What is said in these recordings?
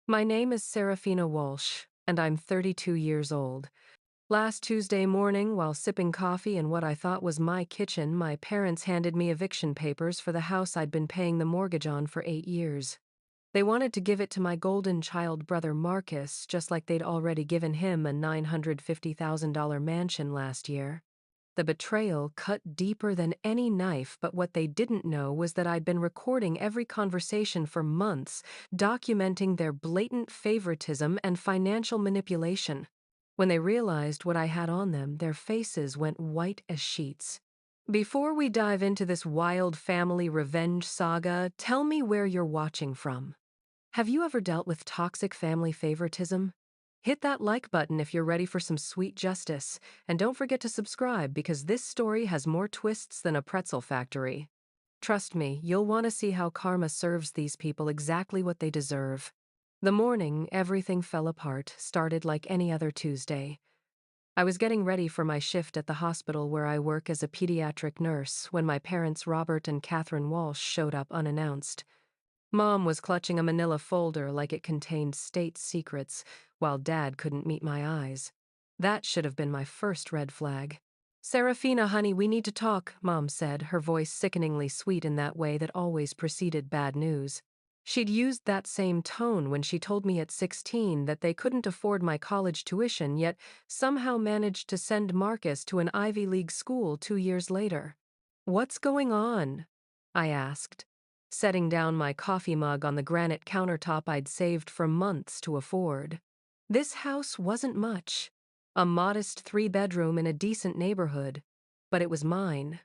My name is Serafina Walsh, and I'm 32 years old. Last Tuesday morning, while sipping coffee in what I thought was my kitchen, my parents handed me eviction papers for the house I'd been paying the mortgage on for 8 years. They wanted to give it to my golden child brother Marcus, just like they'd already given him a $950,000 mansion last year. The betrayal cut deeper than any knife, but what they didn't know was that I'd been recording every conversation for months, documenting their blatant favoritism and financial manipulation. When they realized what I had on them, their faces went white as sheets. Before we dive into this wild family revenge saga, tell me where you're watching from. Have you ever dealt with toxic family favoritism? Hit that like button if you're ready for some sweet justice, and don't forget to subscribe because this story has more twists than a pretzel factory. Trust me, you'll want to see how karma serves these people exactly what they deserve. The morning everything fell apart started like any other Tuesday. I was getting ready for my shift at the hospital where I work as a pediatric nurse when my parents Robert and Catherine Walsh showed up unannounced. Mom was clutching a manila folder like it contained state secrets, while Dad couldn't meet my eyes. That should have been my first red flag. Serafina, honey, we need to talk, Mom said, her voice sickeningly sweet in that way that always preceded bad news. She'd used that same tone when she told me at 16 that they couldn't afford my college tuition, yet somehow managed to send Marcus to an Ivy League school 2 years later. What's going on? I asked, setting down my coffee mug on the granite countertop I'd saved for months to afford. This house wasn't much, a modest 3-bedroom in a decent neighborhood, but it was mine.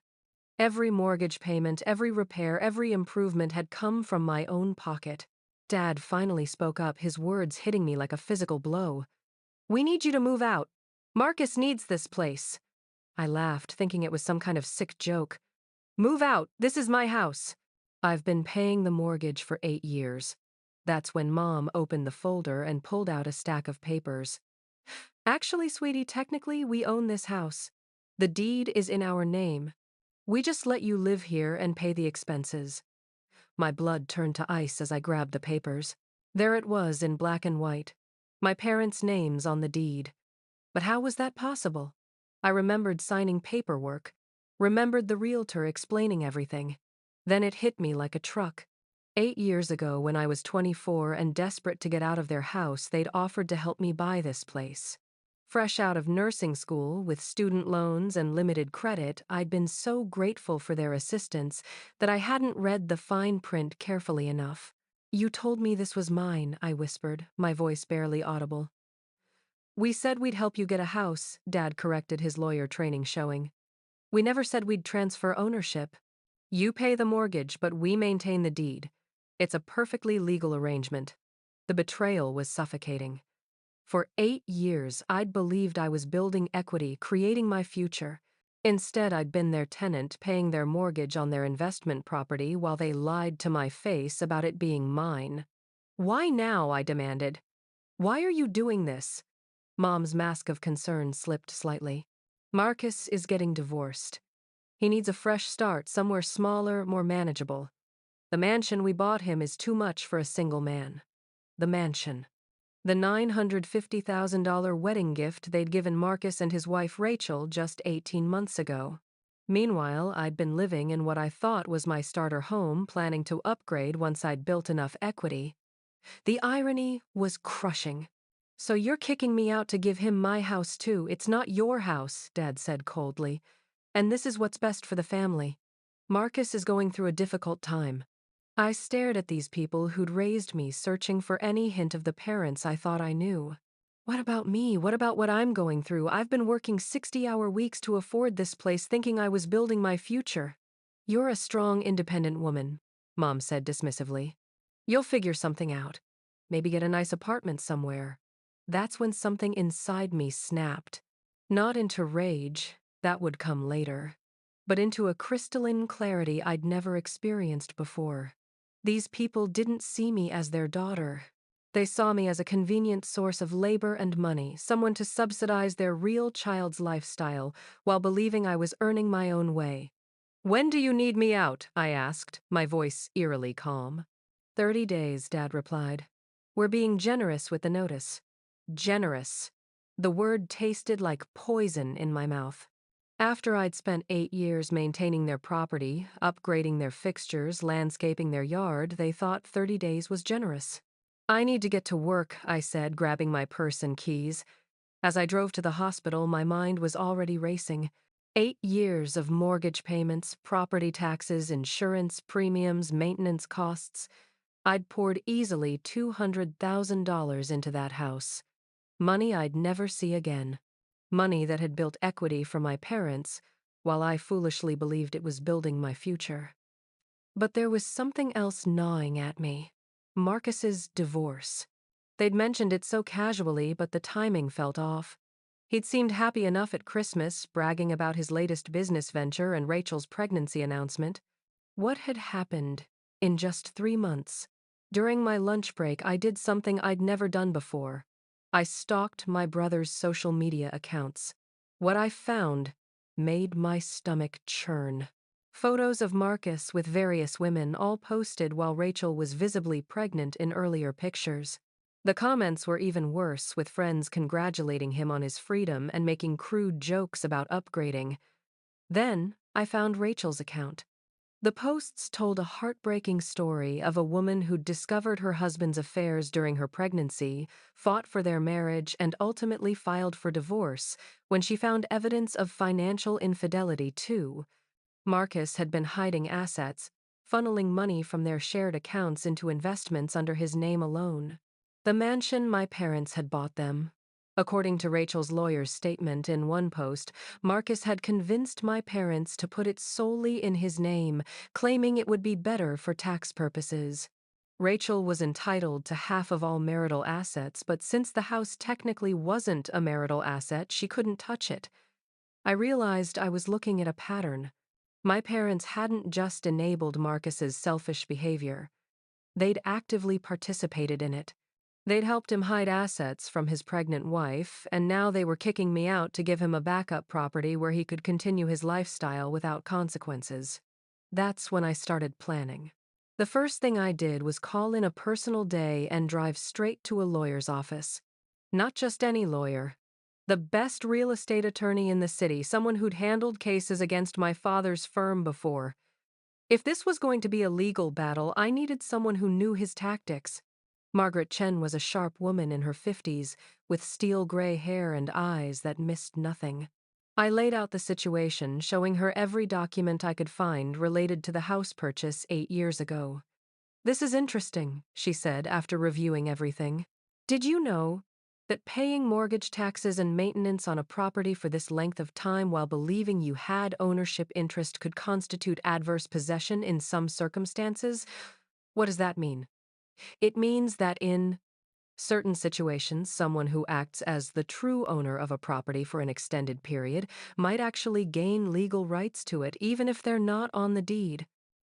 Every mortgage payment, every repair, every improvement had come from my own pocket. Dad finally spoke up, his words hitting me like a physical blow. "We need you to move out. Marcus needs this place." I laughed, thinking it was some kind of sick joke. "Move out. This is my house." I've been paying the mortgage for 8 years. That's when Mom opened the folder and pulled out a stack of papers. "Actually, sweetie, technically, we own this house. The deed is in our name. We just let you live here and pay the expenses." My blood turned to ice as I grabbed the papers. There it was in black and white. My parents' names on the deed. But how was that possible? I remembered signing paperwork, remembered the realtor explaining everything. Then it hit me like a truck. 8 years ago, when I was 24 and desperate to get out of their house, they'd offered to help me buy this place. Fresh out of nursing school, with student loans and limited credit, I'd been so grateful for their assistance that I hadn't read the fine print carefully enough. "You told me this was mine," I whispered, my voice barely audible. "We said we'd help you get a house," Dad corrected, his lawyer training showing. "We never said we'd transfer ownership. You pay the mortgage, but we maintain the deed. It's a perfectly legal arrangement." The betrayal was suffocating. For 8 years, I'd believed I was building equity, creating my future. Instead, I'd been their tenant, paying their mortgage on their investment property while they lied to my face about it being mine. "Why now?" I demanded. "Why are you doing this?" Mom's mask of concern slipped slightly. "Marcus is getting divorced. He needs a fresh start, somewhere smaller, more manageable. The mansion we bought him is too much for a single man." The mansion. The $950,000 wedding gift they'd given Marcus and his wife Rachel just 18 months ago. Meanwhile, I'd been living in what I thought was my starter home, planning to upgrade once I'd built enough equity. The irony was crushing. "So you're kicking me out to give him my house too. It's not your house," Dad said coldly. "And this is what's best for the family. Marcus is going through a difficult time." I stared at these people who'd raised me, searching for any hint of the parents I thought I knew. What about me? What about what I'm going through? I've been working 60-hour weeks to afford this place, thinking I was building my future. "You're a strong, independent woman," Mom said dismissively. "You'll figure something out. Maybe get a nice apartment somewhere." That's when something inside me snapped. Not into rage, that would come later, but into a crystalline clarity I'd never experienced before. These people didn't see me as their daughter. They saw me as a convenient source of labor and money, someone to subsidize their real child's lifestyle while believing I was earning my own way. "When do you need me out?" I asked, my voice eerily calm. 30 days, Dad replied. We're being generous with the notice. Generous. The word tasted like poison in my mouth. After I'd spent 8 years maintaining their property, upgrading their fixtures, landscaping their yard, they thought 30 days was generous. I need to get to work, I said, grabbing my purse and keys. As I drove to the hospital, my mind was already racing. 8 years of mortgage payments, property taxes, insurance, premiums, maintenance costs. I'd poured easily $200,000 into that house. Money I'd never see again. Money that had built equity for my parents, while I foolishly believed it was building my future. But there was something else gnawing at me. Marcus's divorce. They'd mentioned it so casually, but the timing felt off. He'd seemed happy enough at Christmas, bragging about his latest business venture and Rachel's pregnancy announcement. What had happened in just 3 months? During my lunch break, I did something I'd never done before. I stalked my brother's social media accounts. What I found made my stomach churn. Photos of Marcus with various women, all posted while Rachel was visibly pregnant in earlier pictures. The comments were even worse, with friends congratulating him on his freedom and making crude jokes about upgrading. Then I found Rachel's account. The posts told a heartbreaking story of a woman who'd discovered her husband's affairs during her pregnancy, fought for their marriage, and ultimately filed for divorce when she found evidence of financial infidelity, too. Marcus had been hiding assets, funneling money from their shared accounts into investments under his name alone. The mansion my parents had bought them. According to Rachel's lawyer's statement in one post, Marcus had convinced my parents to put it solely in his name, claiming it would be better for tax purposes. Rachel was entitled to half of all marital assets, but since the house technically wasn't a marital asset, she couldn't touch it. I realized I was looking at a pattern. My parents hadn't just enabled Marcus's selfish behavior. They'd actively participated in it. They'd helped him hide assets from his pregnant wife, and now they were kicking me out to give him a backup property where he could continue his lifestyle without consequences. That's when I started planning. The first thing I did was call in a personal day and drive straight to a lawyer's office. Not just any lawyer. The best real estate attorney in the city, someone who'd handled cases against my father's firm before. If this was going to be a legal battle, I needed someone who knew his tactics. Margaret Chen was a sharp woman in her 50s, with steel gray hair and eyes that missed nothing. I laid out the situation, showing her every document I could find related to the house purchase 8 years ago. "This is interesting," she said after reviewing everything. "Did you know that paying mortgage taxes and maintenance on a property for this length of time while believing you had ownership interest could constitute adverse possession in some circumstances? What does that mean? It means that in certain situations, someone who acts as the true owner of a property for an extended period might actually gain legal rights to it, even if they're not on the deed.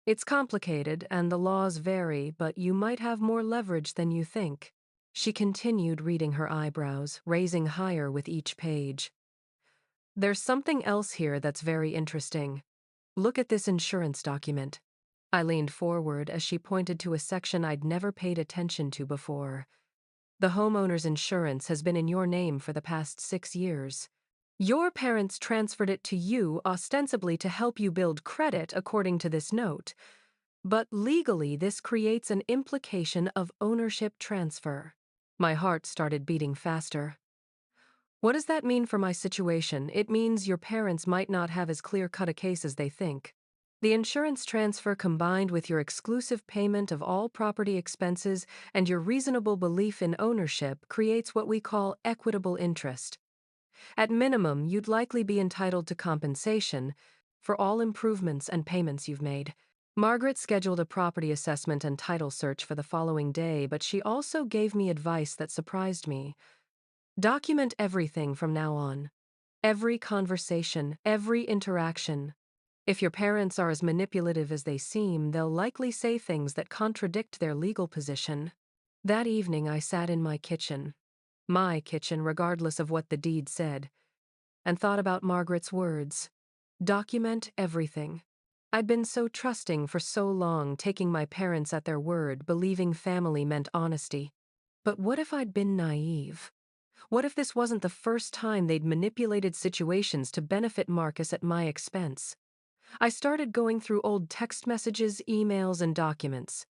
It's complicated, and the laws vary, but you might have more leverage than you think." She continued reading, her eyebrows raising higher with each page. "There's something else here that's very interesting. Look at this insurance document." I leaned forward as she pointed to a section I'd never paid attention to before. "The homeowner's insurance has been in your name for the past 6 years. Your parents transferred it to you ostensibly to help you build credit, according to this note. But legally, this creates an implication of ownership transfer." My heart started beating faster. "What does that mean for my situation?" "It means your parents might not have as clear-cut a case as they think. The insurance transfer, combined with your exclusive payment of all property expenses and your reasonable belief in ownership, creates what we call equitable interest. At minimum, you'd likely be entitled to compensation for all improvements and payments you've made." Margaret scheduled a property assessment and title search for the following day, but she also gave me advice that surprised me. "Document everything from now on. Every conversation, every interaction. If your parents are as manipulative as they seem, they'll likely say things that contradict their legal position." That evening, I sat in my kitchen regardless of what the deed said, and thought about Margaret's words. Document everything. I'd been so trusting for so long, taking my parents at their word, believing family meant honesty. But what if I'd been naive? What if this wasn't the first time they'd manipulated situations to benefit Marcus at my expense? I started going through old text messages, emails, and documents.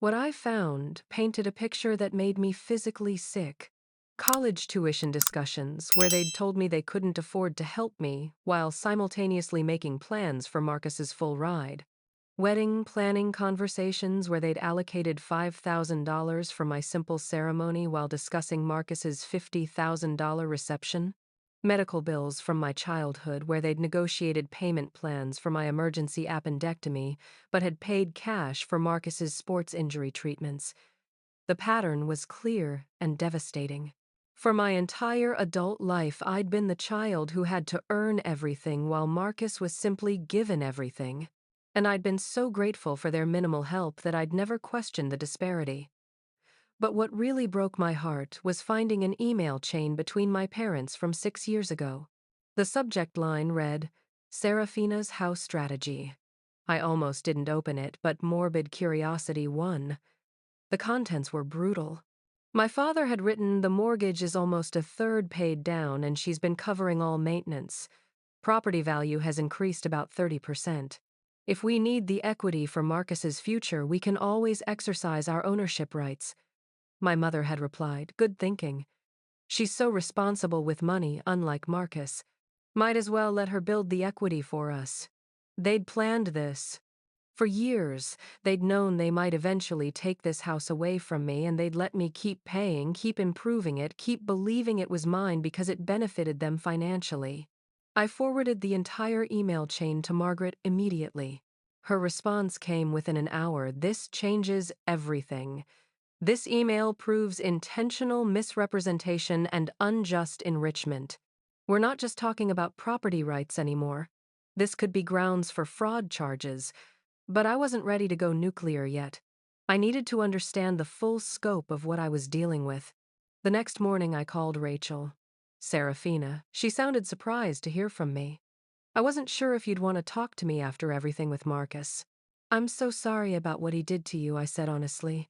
What I found painted a picture that made me physically sick. College tuition discussions where they'd told me they couldn't afford to help me while simultaneously making plans for Marcus's full ride. Wedding planning conversations where they'd allocated $5,000 for my simple ceremony while discussing Marcus's $50,000 reception. Medical bills from my childhood where they'd negotiated payment plans for my emergency appendectomy but had paid cash for Marcus's sports injury treatments. The pattern was clear and devastating. For my entire adult life, I'd been the child who had to earn everything while Marcus was simply given everything. And I'd been so grateful for their minimal help that I'd never questioned the disparity. But what really broke my heart was finding an email chain between my parents from 6 years ago. The subject line read, Serafina's House Strategy. I almost didn't open it, but morbid curiosity won. The contents were brutal. My father had written, the mortgage is almost a third paid down and she's been covering all maintenance. Property value has increased about 30%. If we need the equity for Marcus's future, we can always exercise our ownership rights. My mother had replied, good thinking. She's so responsible with money, unlike Marcus. Might as well let her build the equity for us. They'd planned this. For years, they'd known they might eventually take this house away from me and they'd let me keep paying, keep improving it, keep believing it was mine because it benefited them financially. I forwarded the entire email chain to Margaret immediately. Her response came within an hour. This changes everything. This email proves intentional misrepresentation and unjust enrichment. We're not just talking about property rights anymore. This could be grounds for fraud charges. But I wasn't ready to go nuclear yet. I needed to understand the full scope of what I was dealing with. The next morning I called Rachel. Serafina. She sounded surprised to hear from me. I wasn't sure if you'd want to talk to me after everything with Marcus. I'm so sorry about what he did to you, I said honestly.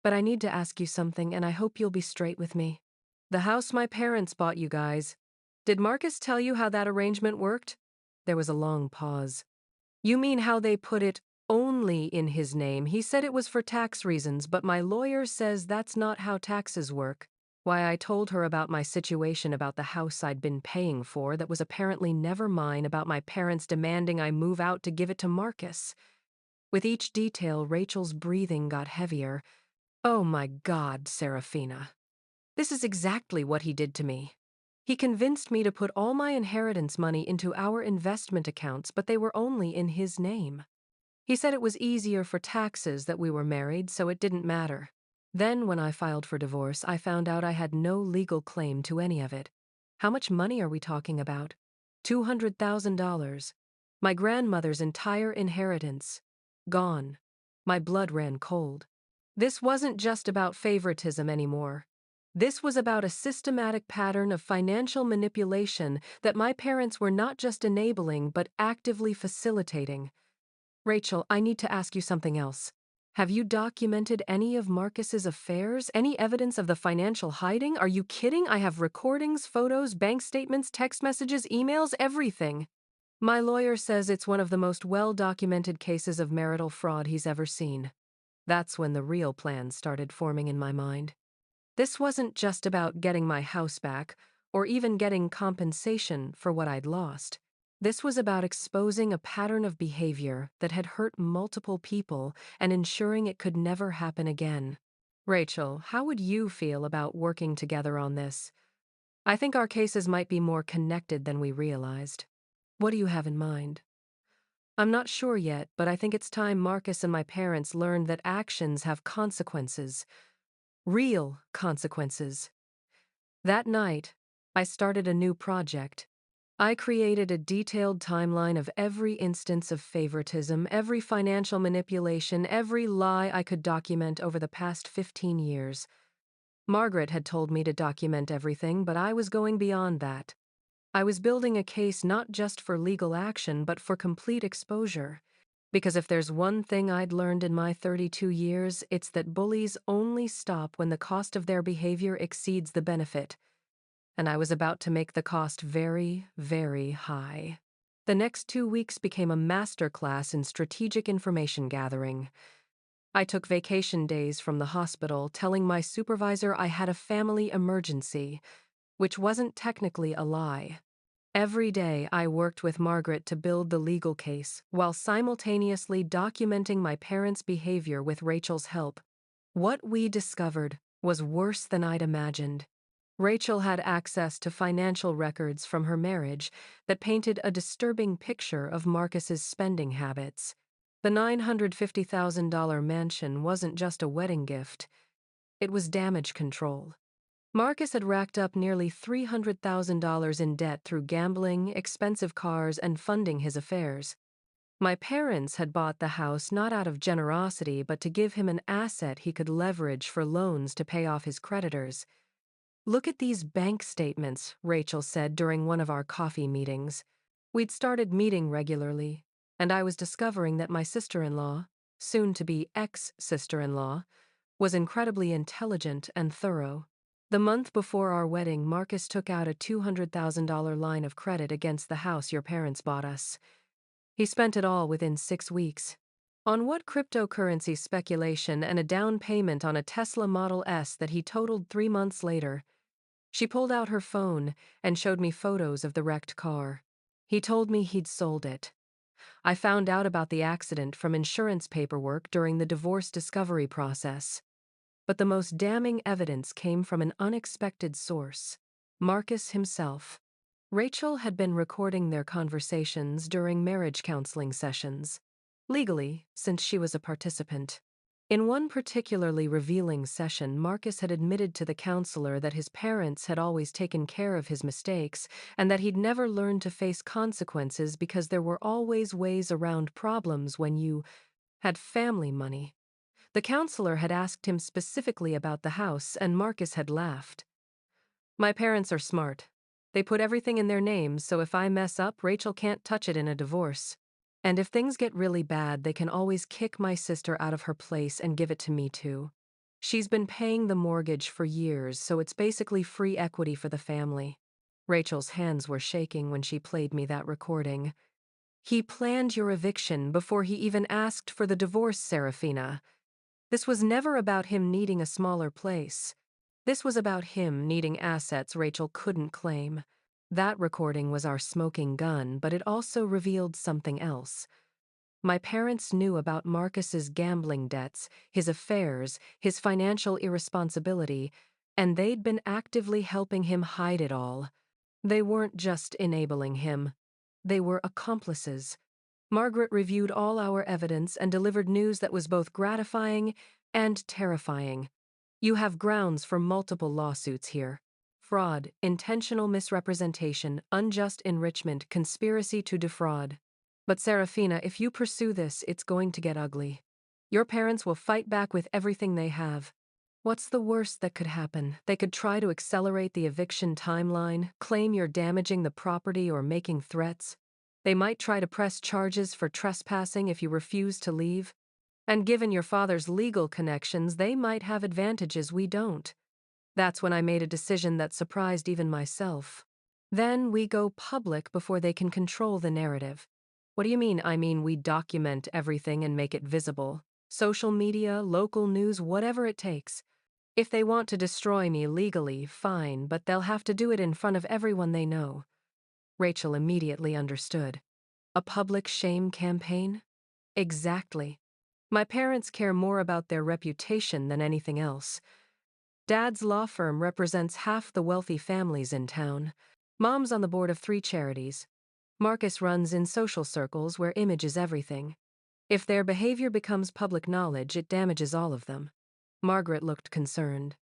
But I need to ask you something and I hope you'll be straight with me. The house my parents bought you guys. Did Marcus tell you how that arrangement worked? There was a long pause. You mean how they put it only in his name? He said it was for tax reasons, but my lawyer says that's not how taxes work. Why, I told her about my situation about the house I'd been paying for that was apparently never mine, about my parents demanding I move out to give it to Marcus. With each detail, Rachel's breathing got heavier. Oh my God, Serafina. This is exactly what he did to me. He convinced me to put all my inheritance money into our investment accounts, but they were only in his name. He said it was easier for taxes that we were married, so it didn't matter. Then, when I filed for divorce, I found out I had no legal claim to any of it. How much money are we talking about? $200,000. My grandmother's entire inheritance. Gone. My blood ran cold. This wasn't just about favoritism anymore. This was about a systematic pattern of financial manipulation that my parents were not just enabling but actively facilitating. Rachel, I need to ask you something else. Have you documented any of Marcus's affairs? Any evidence of the financial hiding? Are you kidding? I have recordings, photos, bank statements, text messages, emails, everything. My lawyer says it's one of the most well-documented cases of marital fraud he's ever seen. That's when the real plans started forming in my mind. This wasn't just about getting my house back, or even getting compensation for what I'd lost. This was about exposing a pattern of behavior that had hurt multiple people and ensuring it could never happen again. Rachel, how would you feel about working together on this? I think our cases might be more connected than we realized. What do you have in mind? I'm not sure yet, but I think it's time Marcus and my parents learned that actions have consequences. Real consequences. That night, I started a new project. I created a detailed timeline of every instance of favoritism, every financial manipulation, every lie I could document over the past 15 years. Margaret had told me to document everything, but I was going beyond that. I was building a case not just for legal action, but for complete exposure. Because if there's one thing I'd learned in my 32 years, it's that bullies only stop when the cost of their behavior exceeds the benefit. And I was about to make the cost very, very high. The next 2 weeks became a master class in strategic information gathering. I took vacation days from the hospital, telling my supervisor I had a family emergency, which wasn't technically a lie. Every day I worked with Margaret to build the legal case, while simultaneously documenting my parents' behavior with Rachel's help. What we discovered was worse than I'd imagined. Rachel had access to financial records from her marriage that painted a disturbing picture of Marcus's spending habits. The $950,000 mansion wasn't just a wedding gift, it was damage control. Marcus had racked up nearly $300,000 in debt through gambling, expensive cars, and funding his affairs. My parents had bought the house not out of generosity but to give him an asset he could leverage for loans to pay off his creditors. "Look at these bank statements," Rachel said during one of our coffee meetings. We'd started meeting regularly, and I was discovering that my sister-in-law, soon-to-be ex-sister-in-law, was incredibly intelligent and thorough. The month before our wedding, Marcus took out a $200,000 line of credit against the house your parents bought us. He spent it all within 6 weeks. On what cryptocurrency speculation and a down payment on a Tesla Model S that he totaled 3 months later. She pulled out her phone and showed me photos of the wrecked car. He told me he'd sold it. I found out about the accident from insurance paperwork during the divorce discovery process. But the most damning evidence came from an unexpected source: Marcus himself. Rachel had been recording their conversations during marriage counseling sessions, legally, since she was a participant. In one particularly revealing session, Marcus had admitted to the counselor that his parents had always taken care of his mistakes and that he'd never learned to face consequences because there were always ways around problems when you had family money. The counselor had asked him specifically about the house, and Marcus had laughed. "My parents are smart. They put everything in their names, so if I mess up, Rachel can't touch it in a divorce. And if things get really bad, they can always kick my sister out of her place and give it to me too. She's been paying the mortgage for years, so it's basically free equity for the family." Rachel's hands were shaking when she played me that recording. "He planned your eviction before he even asked for the divorce, Serafina. This was never about him needing a smaller place. This was about him needing assets Rachel couldn't claim. That recording was our smoking gun, but it also revealed something else. My parents knew about Marcus's gambling debts, his affairs, his financial irresponsibility, and they'd been actively helping him hide it all. They weren't just enabling him. They were accomplices. Margaret reviewed all our evidence and delivered news that was both gratifying and terrifying. "You have grounds for multiple lawsuits here: fraud, intentional misrepresentation, unjust enrichment, conspiracy to defraud. But Serafina, if you pursue this, it's going to get ugly. Your parents will fight back with everything they have. What's the worst that could happen? They could try to accelerate the eviction timeline, claim you're damaging the property or making threats. They might try to press charges for trespassing if you refuse to leave. And given your father's legal connections, they might have advantages we don't." That's when I made a decision that surprised even myself. "Then we go public before they can control the narrative." "What do you mean?" "I mean, we document everything and make it visible. Social media, local news, whatever it takes. If they want to destroy me legally, fine, but they'll have to do it in front of everyone they know." Rachel immediately understood. A public shame campaign? Exactly. My parents care more about their reputation than anything else. Dad's law firm represents half the wealthy families in town. Mom's on the board of 3 charities. Marcus runs in social circles where image is everything. If their behavior becomes public knowledge, it damages all of them. Margaret looked concerned.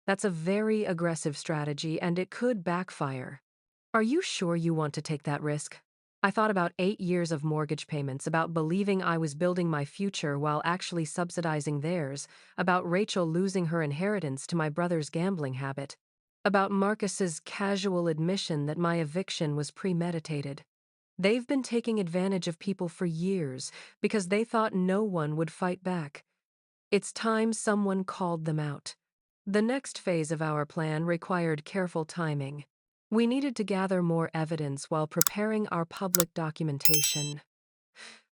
"That's a very aggressive strategy, and it could backfire. Are you sure you want to take that risk?" I thought about 8 years of mortgage payments, about believing I was building my future while actually subsidizing theirs, about Rachel losing her inheritance to my brother's gambling habit, about Marcus's casual admission that my eviction was premeditated. They've been taking advantage of people for years because they thought no one would fight back. It's time someone called them out. The next phase of our plan required careful timing. We needed to gather more evidence while preparing our public documentation.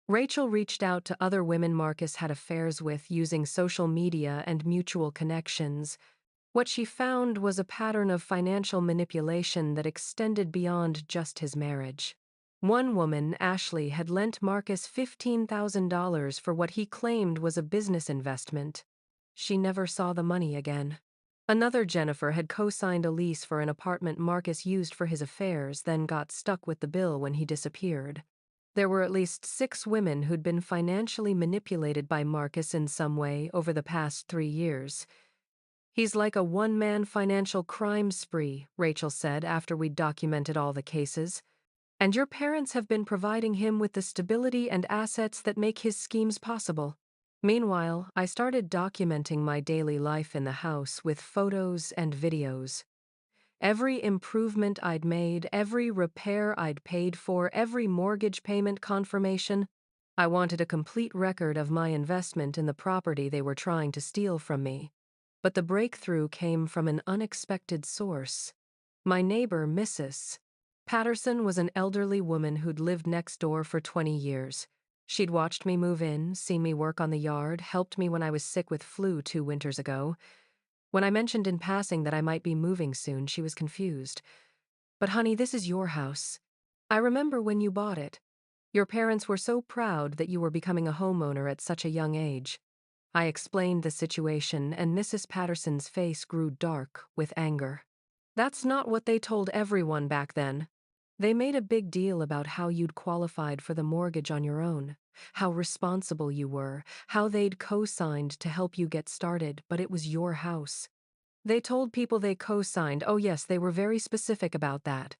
Rachel reached out to other women Marcus had affairs with using social media and mutual connections. What she found was a pattern of financial manipulation that extended beyond just his marriage. One woman, Ashley, had lent Marcus $15,000 for what he claimed was a business investment. She never saw the money again. Another, Jennifer, had co-signed a lease for an apartment Marcus used for his affairs, then got stuck with the bill when he disappeared. There were at least 6 women who'd been financially manipulated by Marcus in some way over the past 3 years. He's like a one-man financial crime spree, Rachel said after we'd documented all the cases. And your parents have been providing him with the stability and assets that make his schemes possible. Meanwhile, I started documenting my daily life in the house with photos and videos. Every improvement I'd made, every repair I'd paid for, every mortgage payment confirmation. I wanted a complete record of my investment in the property they were trying to steal from me. But the breakthrough came from an unexpected source. My neighbor, Mrs. Patterson, was an elderly woman who'd lived next door for 20 years. She'd watched me move in, seen me work on the yard, helped me when I was sick with flu 2 winters ago. When I mentioned in passing that I might be moving soon, she was confused. "But honey, this is your house. I remember when you bought it. Your parents were so proud that you were becoming a homeowner at such a young age." I explained the situation, and Mrs. Patterson's face grew dark with anger. "That's not what they told everyone back then. They made a big deal about how you'd qualified for the mortgage on your own, how responsible you were, how they'd co-signed to help you get started, but it was your house. They told people they co-signed, oh yes, they were very specific about that.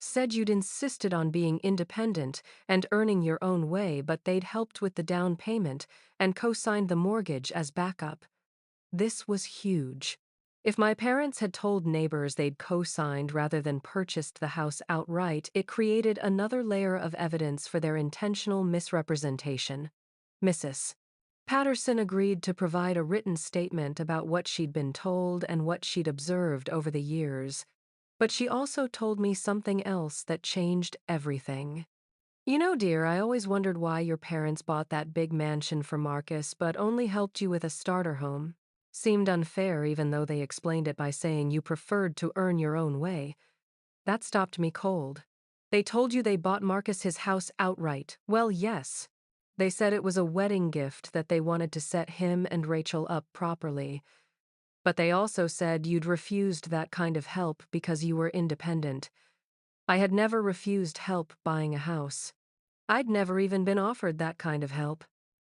Said you'd insisted on being independent and earning your own way, but they'd helped with the down payment and co-signed the mortgage as backup. This was huge. If my parents had told neighbors they'd co-signed rather than purchased the house outright, it created another layer of evidence for their intentional misrepresentation. Mrs. Patterson agreed to provide a written statement about what she'd been told and what she'd observed over the years. But she also told me something else that changed everything. "You know, dear, I always wondered why your parents bought that big mansion for Marcus but only helped you with a starter home. Seemed unfair even though they explained it by saying you preferred to earn your own way. That stopped me cold. They told you they bought Marcus his house outright. Well, yes. They said it was a wedding gift that they wanted to set him and Rachel up properly. But they also said you'd refused that kind of help because you were independent. I had never refused help buying a house. I'd never even been offered that kind of help.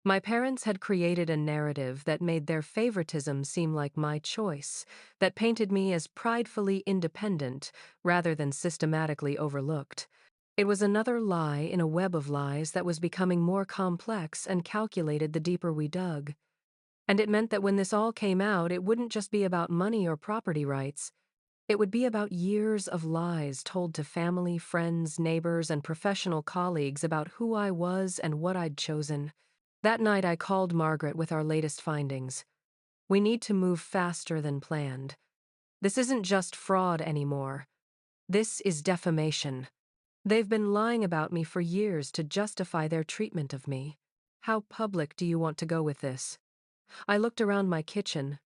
My parents had created a narrative that made their favoritism seem like my choice, that painted me as pridefully independent rather than systematically overlooked. It was another lie in a web of lies that was becoming more complex and calculated the deeper we dug. And it meant that when this all came out, it wouldn't just be about money or property rights. It would be about years of lies told to family, friends, neighbors, and professional colleagues about who I was and what I'd chosen. That night I called Margaret with our latest findings. "We need to move faster than planned. This isn't just fraud anymore. This is defamation. They've been lying about me for years to justify their treatment of me. How public do you want to go with this?" I looked around my kitchen.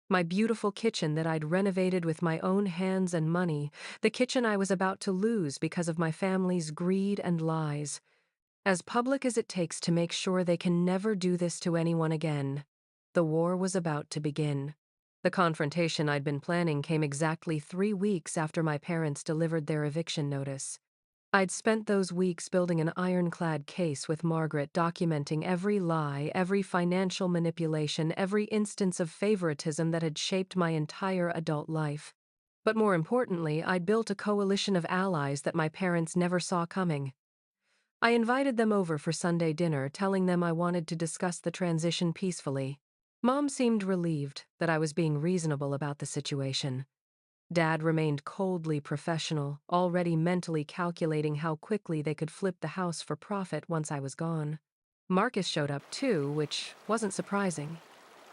My beautiful kitchen that I'd renovated with my own hands and money, the kitchen I was about to lose because of my family's greed and lies. As public as it takes to make sure they can never do this to anyone again. The war was about to begin. The confrontation I'd been planning came exactly 3 weeks after my parents delivered their eviction notice. I'd spent those weeks building an ironclad case with Margaret, documenting every lie, every financial manipulation, every instance of favoritism that had shaped my entire adult life. But more importantly, I'd built a coalition of allies that my parents never saw coming. I invited them over for Sunday dinner, telling them I wanted to discuss the transition peacefully. Mom seemed relieved that I was being reasonable about the situation. Dad remained coldly professional, already mentally calculating how quickly they could flip the house for profit once I was gone. Marcus showed up too, which wasn't surprising.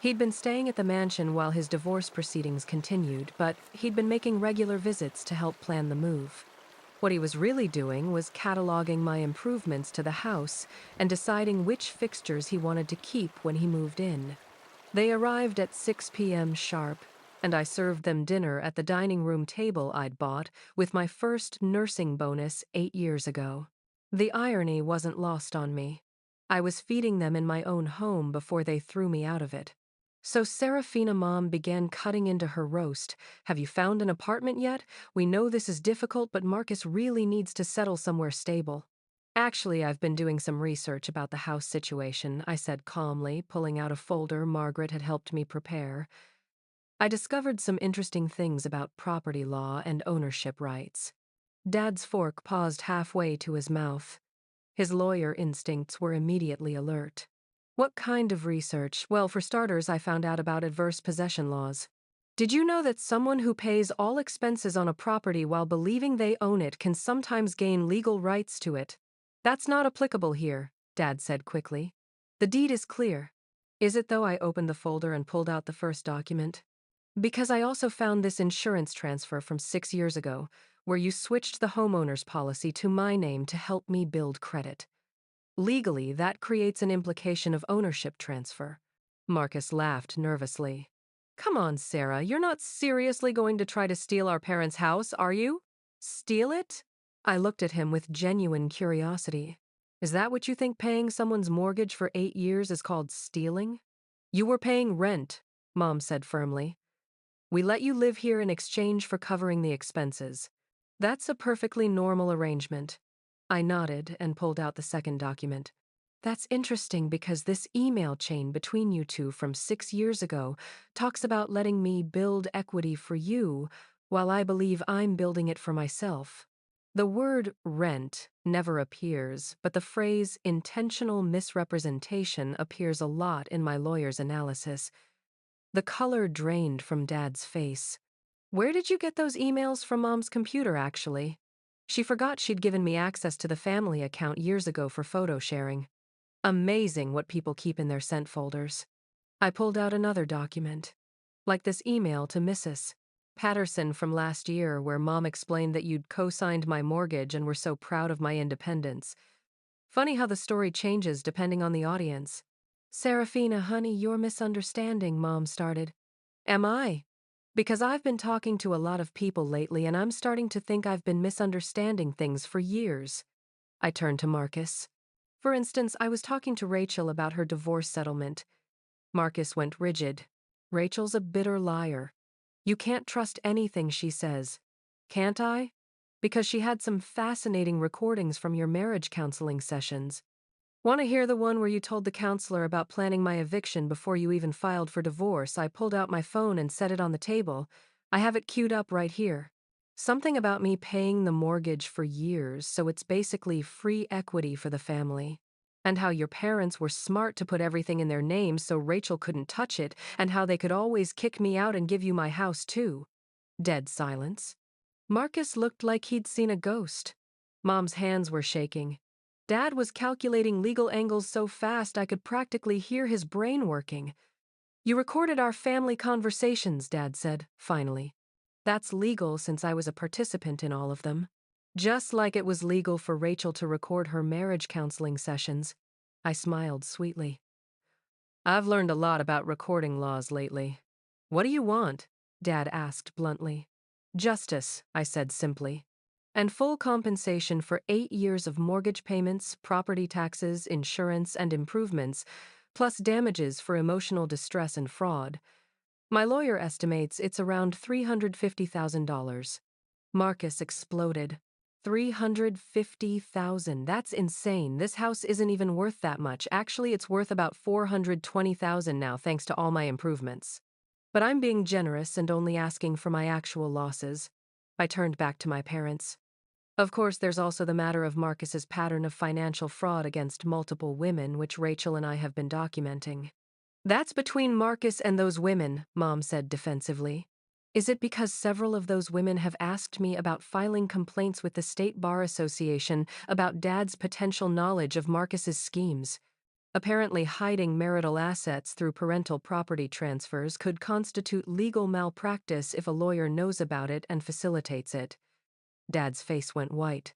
He'd been staying at the mansion while his divorce proceedings continued, but he'd been making regular visits to help plan the move. What he was really doing was cataloging my improvements to the house and deciding which fixtures he wanted to keep when he moved in. They arrived at 6 p.m. sharp, and I served them dinner at the dining room table I'd bought with my first nursing bonus 8 years ago. The irony wasn't lost on me. I was feeding them in my own home before they threw me out of it. So Serafina Mom began cutting into her roast. Have you found an apartment yet? We know this is difficult, but Marcus really needs to settle somewhere stable. Actually, I've been doing some research about the house situation, I said calmly, pulling out a folder Margaret had helped me prepare. I discovered some interesting things about property law and ownership rights. Dad's fork paused halfway to his mouth. His lawyer instincts were immediately alert. What kind of research? Well, for starters, I found out about adverse possession laws. Did you know that someone who pays all expenses on a property while believing they own it can sometimes gain legal rights to it? That's not applicable here, Dad said quickly. The deed is clear. Is it though? I opened the folder and pulled out the first document. Because I also found this insurance transfer from 6 years ago, where you switched the homeowner's policy to my name to help me build credit. Legally, that creates an implication of ownership transfer. Marcus laughed nervously. Come on, Sarah, you're not seriously going to try to steal our parents' house, are you? Steal it? I looked at him with genuine curiosity. Is that what you think paying someone's mortgage for 8 years is called stealing? You were paying rent, Mom said firmly. We let you live here in exchange for covering the expenses. That's a perfectly normal arrangement. I nodded and pulled out the second document. That's interesting because this email chain between you two from 6 years ago talks about letting me build equity for you while I believe I'm building it for myself. The word rent never appears, but the phrase intentional misrepresentation appears a lot in my lawyer's analysis. The color drained from Dad's face. Where did you get those emails from Mom's computer, actually? She forgot she'd given me access to the family account years ago for photo sharing. Amazing what people keep in their sent folders. I pulled out another document. Like this email to Mrs. Patterson from last year where Mom explained that you'd co-signed my mortgage and were so proud of my independence. Funny how the story changes depending on the audience. Serafina, honey, you're misunderstanding, Mom started. Am I? Because I've been talking to a lot of people lately and I'm starting to think I've been misunderstanding things for years. I turned to Marcus. For instance, I was talking to Rachel about her divorce settlement. Marcus went rigid. Rachel's a bitter liar. You can't trust anything she says. Can't I? Because she had some fascinating recordings from your marriage counseling sessions. Want to hear the one where you told the counselor about planning my eviction before you even filed for divorce? I pulled out my phone and set it on the table. I have it queued up right here. Something about me paying the mortgage for years, so it's basically free equity for the family. And how your parents were smart to put everything in their names so Rachel couldn't touch it, and how they could always kick me out and give you my house too. Dead silence. Marcus looked like he'd seen a ghost. Mom's hands were shaking. Dad was calculating legal angles so fast I could practically hear his brain working. You recorded our family conversations, Dad said, finally. That's legal since I was a participant in all of them. Just like it was legal for Rachel to record her marriage counseling sessions. I smiled sweetly. I've learned a lot about recording laws lately. What do you want? Dad asked bluntly. Justice, I said simply. And full compensation for 8 years of mortgage payments, property taxes, insurance, and improvements, plus damages for emotional distress and fraud. My lawyer estimates it's around $350,000. Marcus exploded. $350,000. That's insane. This house isn't even worth that much. Actually, it's worth about $420,000 now thanks to all my improvements. But I'm being generous and only asking for my actual losses. I turned back to my parents. Of course, there's also the matter of Marcus's pattern of financial fraud against multiple women, which Rachel and I have been documenting. That's between Marcus and those women, Mom said defensively. Is it because several of those women have asked me about filing complaints with the State Bar Association about Dad's potential knowledge of Marcus's schemes? Apparently, hiding marital assets through parental property transfers could constitute legal malpractice if a lawyer knows about it and facilitates it. Dad's face went white.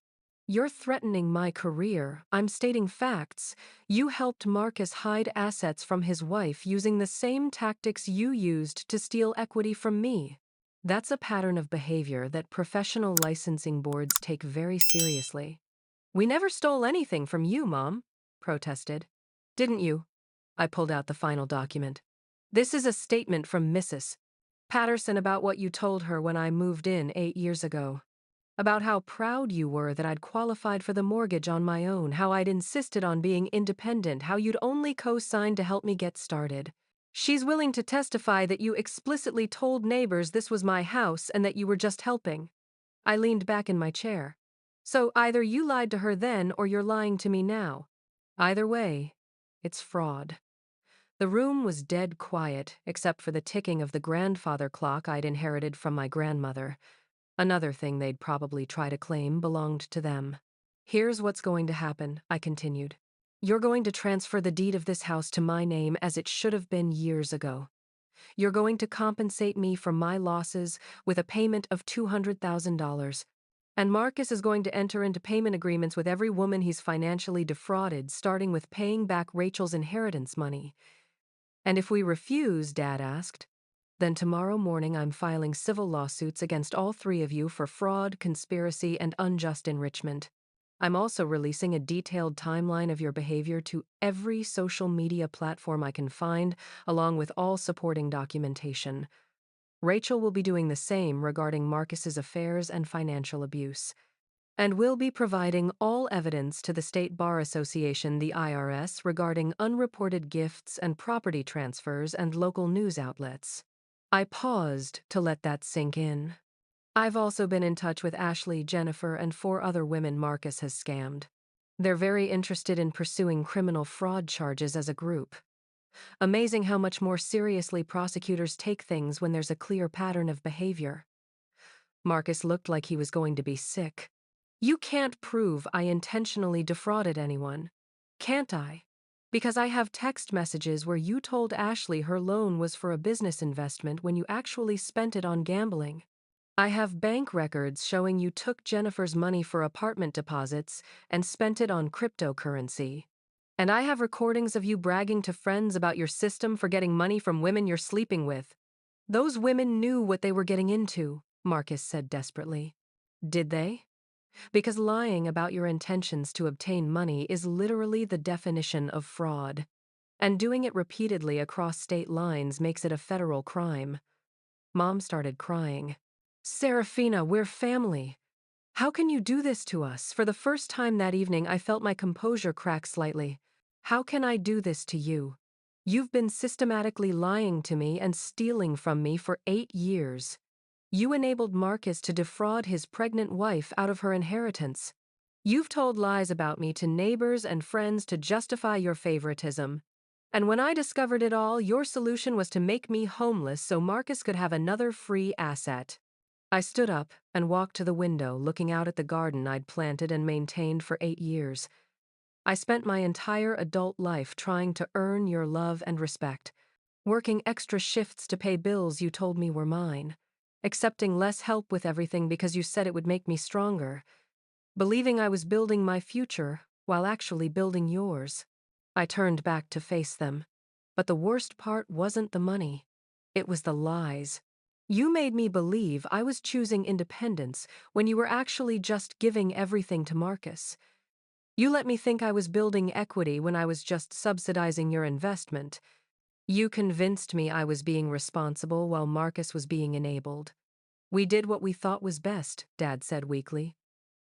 You're threatening my career. I'm stating facts. You helped Marcus hide assets from his wife using the same tactics you used to steal equity from me. That's a pattern of behavior that professional licensing boards take very seriously. We never stole anything from you, Mom, protested. Didn't you? I pulled out the final document. This is a statement from Mrs. Patterson about what you told her when I moved in 8 years ago. About how proud you were that I'd qualified for the mortgage on my own, how I'd insisted on being independent, how you'd only co-signed to help me get started. She's willing to testify that you explicitly told neighbors this was my house and that you were just helping. I leaned back in my chair. So either you lied to her then or you're lying to me now. Either way, it's fraud. The room was dead quiet, except for the ticking of the grandfather clock I'd inherited from my grandmother. Another thing they'd probably try to claim belonged to them. Here's what's going to happen, I continued. You're going to transfer the deed of this house to my name as it should have been years ago. You're going to compensate me for my losses with a payment of $200,000. And Marcus is going to enter into payment agreements with every woman he's financially defrauded, starting with paying back Rachel's inheritance money. And if we refuse, Dad asked, then tomorrow morning I'm filing civil lawsuits against all three of you for fraud, conspiracy, and unjust enrichment. I'm also releasing a detailed timeline of your behavior to every social media platform I can find, along with all supporting documentation. Rachel will be doing the same regarding Marcus's affairs and financial abuse. And we'll be providing all evidence to the State Bar Association, the IRS, regarding unreported gifts and property transfers and local news outlets. I paused to let that sink in. I've also been in touch with Ashley, Jennifer, and 4 other women Marcus has scammed. They're very interested in pursuing criminal fraud charges as a group. Amazing how much more seriously prosecutors take things when there's a clear pattern of behavior. Marcus looked like he was going to be sick. You can't prove I intentionally defrauded anyone, can't I? Because I have text messages where you told Ashley her loan was for a business investment when you actually spent it on gambling. I have bank records showing you took Jennifer's money for apartment deposits and spent it on cryptocurrency. And I have recordings of you bragging to friends about your system for getting money from women you're sleeping with. Those women knew what they were getting into, Marcus said desperately. Did they? Because lying about your intentions to obtain money is literally the definition of fraud. And doing it repeatedly across state lines makes it a federal crime. Mom started crying. Serafina, we're family. How can you do this to us? For the first time that evening, I felt my composure crack slightly. How can I do this to you? You've been systematically lying to me and stealing from me for 8 years. You enabled Marcus to defraud his pregnant wife out of her inheritance. You've told lies about me to neighbors and friends to justify your favoritism. And when I discovered it all, your solution was to make me homeless so Marcus could have another free asset. I stood up and walked to the window, looking out at the garden I'd planted and maintained for 8 years. I spent my entire adult life trying to earn your love and respect, working extra shifts to pay bills you told me were mine, accepting less help with everything because you said it would make me stronger, believing I was building my future while actually building yours. I turned back to face them. But the worst part wasn't the money. It was the lies. You made me believe I was choosing independence when you were actually just giving everything to Marcus. You let me think I was building equity when I was just subsidizing your investment. You convinced me I was being responsible while Marcus was being enabled. We did what we thought was best, Dad said weakly.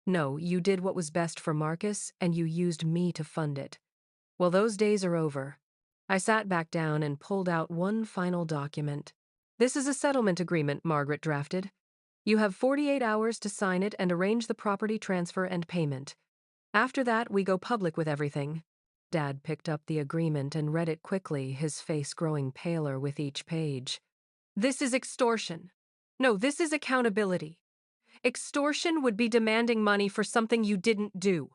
No, you did what was best for Marcus, and you used me to fund it. Well, those days are over. I sat back down and pulled out one final document. This is a settlement agreement Margaret drafted. You have 48 hours to sign it and arrange the property transfer and payment. After that, we go public with everything. Dad picked up the agreement and read it quickly, his face growing paler with each page. This is extortion. No, this is accountability. Extortion would be demanding money for something you didn't do.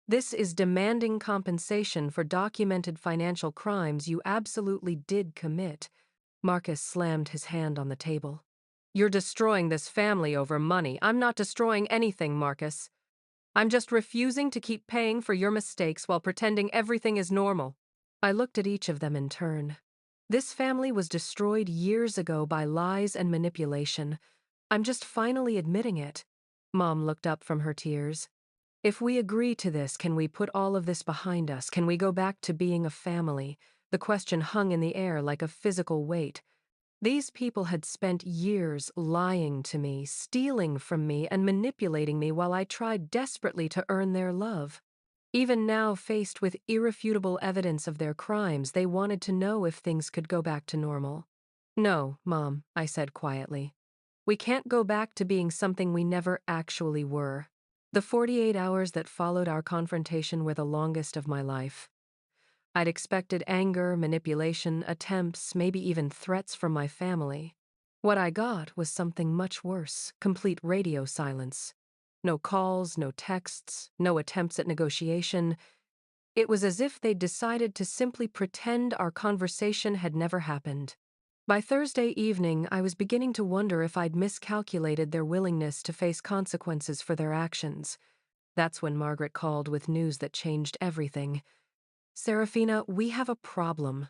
This is demanding compensation for documented financial crimes you absolutely did commit. Marcus slammed his hand on the table. You're destroying this family over money. I'm not destroying anything, Marcus. I'm just refusing to keep paying for your mistakes while pretending everything is normal. I looked at each of them in turn. This family was destroyed years ago by lies and manipulation. I'm just finally admitting it. Mom looked up from her tears. If we agree to this, can we put all of this behind us? Can we go back to being a family? The question hung in the air like a physical weight. These people had spent years lying to me, stealing from me, and manipulating me while I tried desperately to earn their love. Even now, faced with irrefutable evidence of their crimes, they wanted to know if things could go back to normal. No, Mom, I said quietly. We can't go back to being something we never actually were. The 48 hours that followed our confrontation were the longest of my life. I'd expected anger, manipulation, attempts, maybe even threats from my family. What I got was something much worse, complete radio silence. No calls, no texts, no attempts at negotiation. It was as if they'd decided to simply pretend our conversation had never happened. By Thursday evening, I was beginning to wonder if I'd miscalculated their willingness to face consequences for their actions. That's when Margaret called with news that changed everything. Serafina, we have a problem.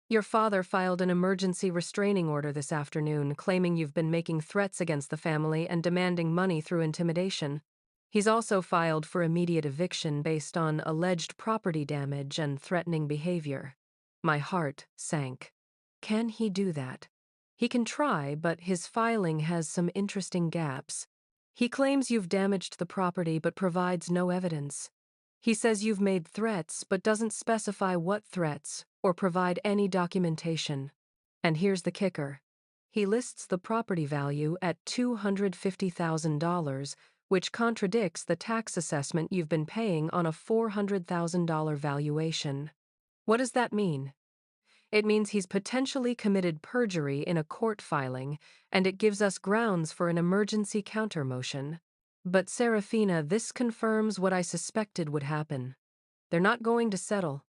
Your father filed an emergency restraining order this afternoon, claiming you've been making threats against the family and demanding money through intimidation. He's also filed for immediate eviction based on alleged property damage and threatening behavior. My heart sank. Can he do that? He can try, but his filing has some interesting gaps. He claims you've damaged the property but provides no evidence. He says you've made threats but doesn't specify what threats or provide any documentation. And here's the kicker. He lists the property value at $250,000, which contradicts the tax assessment you've been paying on a $400,000 valuation. What does that mean? It means he's potentially committed perjury in a court filing, and it gives us grounds for an emergency countermotion. But Serafina, this confirms what I suspected would happen. They're not going to settle.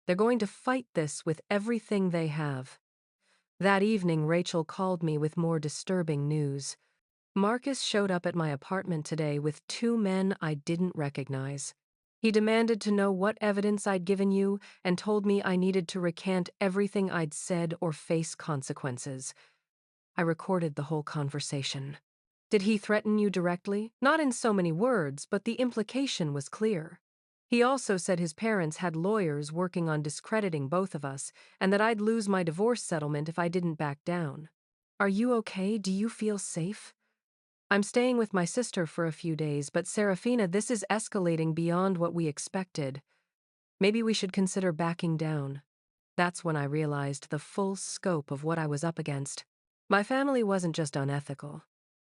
They're going to fight this with everything they have. That evening, Rachel called me with more disturbing news. Marcus showed up at my apartment today with two men I didn't recognize. He demanded to know what evidence I'd given you and told me I needed to recant everything I'd said or face consequences. I recorded the whole conversation. Did he threaten you directly? Not in so many words, but the implication was clear. He also said his parents had lawyers working on discrediting both of us, and that I'd lose my divorce settlement if I didn't back down. Are you okay? Do you feel safe? I'm staying with my sister for a few days, but Serafina, this is escalating beyond what we expected. Maybe we should consider backing down. That's when I realized the full scope of what I was up against. My family wasn't just unethical.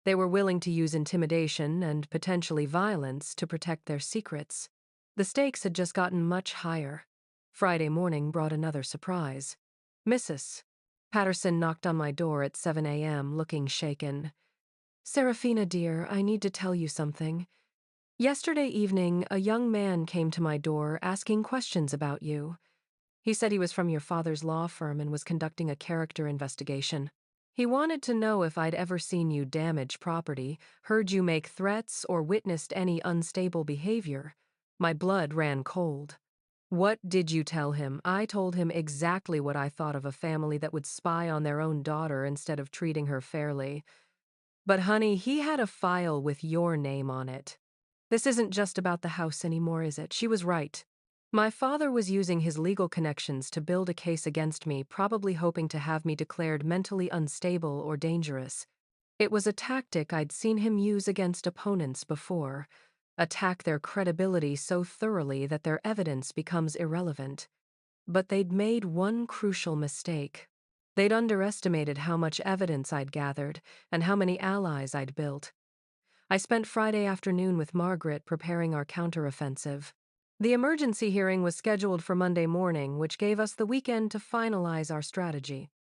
They were willing to use intimidation and potentially violence to protect their secrets. The stakes had just gotten much higher. Friday morning brought another surprise. Mrs. Patterson knocked on my door at 7 a.m., looking shaken. Serafina, dear, I need to tell you something. Yesterday evening, a young man came to my door asking questions about you. He said he was from your father's law firm and was conducting a character investigation. He wanted to know if I'd ever seen you damage property, heard you make threats, or witnessed any unstable behavior. My blood ran cold. What did you tell him? I told him exactly what I thought of a family that would spy on their own daughter instead of treating her fairly. But honey, he had a file with your name on it. This isn't just about the house anymore, is it? She was right. My father was using his legal connections to build a case against me, probably hoping to have me declared mentally unstable or dangerous. It was a tactic I'd seen him use against opponents before, attack their credibility so thoroughly that their evidence becomes irrelevant. But they'd made one crucial mistake. They'd underestimated how much evidence I'd gathered and how many allies I'd built. I spent Friday afternoon with Margaret preparing our counteroffensive. The emergency hearing was scheduled for Monday morning, which gave us the weekend to finalize our strategy.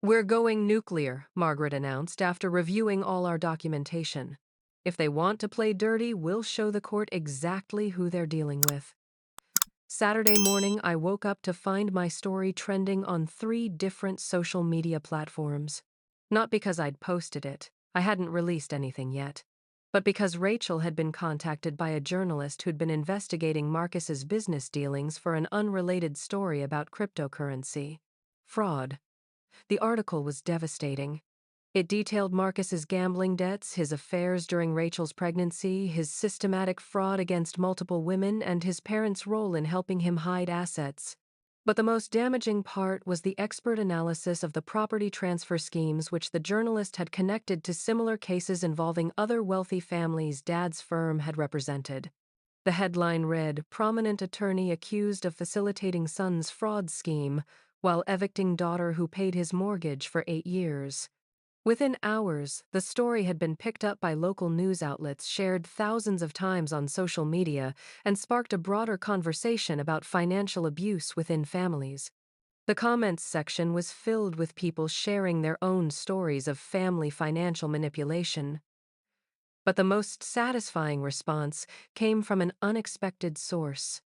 We're going nuclear, Margaret announced after reviewing all our documentation. If they want to play dirty, we'll show the court exactly who they're dealing with. Saturday morning, I woke up to find my story trending on 3 different social media platforms. Not because I'd posted it, I hadn't released anything yet, but because Rachel had been contacted by a journalist who'd been investigating Marcus's business dealings for an unrelated story about cryptocurrency fraud. The article was devastating. It detailed Marcus's gambling debts, his affairs during Rachel's pregnancy, his systematic fraud against multiple women, and his parents' role in helping him hide assets. But the most damaging part was the expert analysis of the property transfer schemes which the journalist had connected to similar cases involving other wealthy families Dad's firm had represented. The headline read, "Prominent attorney accused of facilitating son's fraud scheme while evicting daughter who paid his mortgage for 8 years." Within hours, the story had been picked up by local news outlets, shared thousands of times on social media, and sparked a broader conversation about financial abuse within families. The comments section was filled with people sharing their own stories of family financial manipulation. But the most satisfying response came from an unexpected source.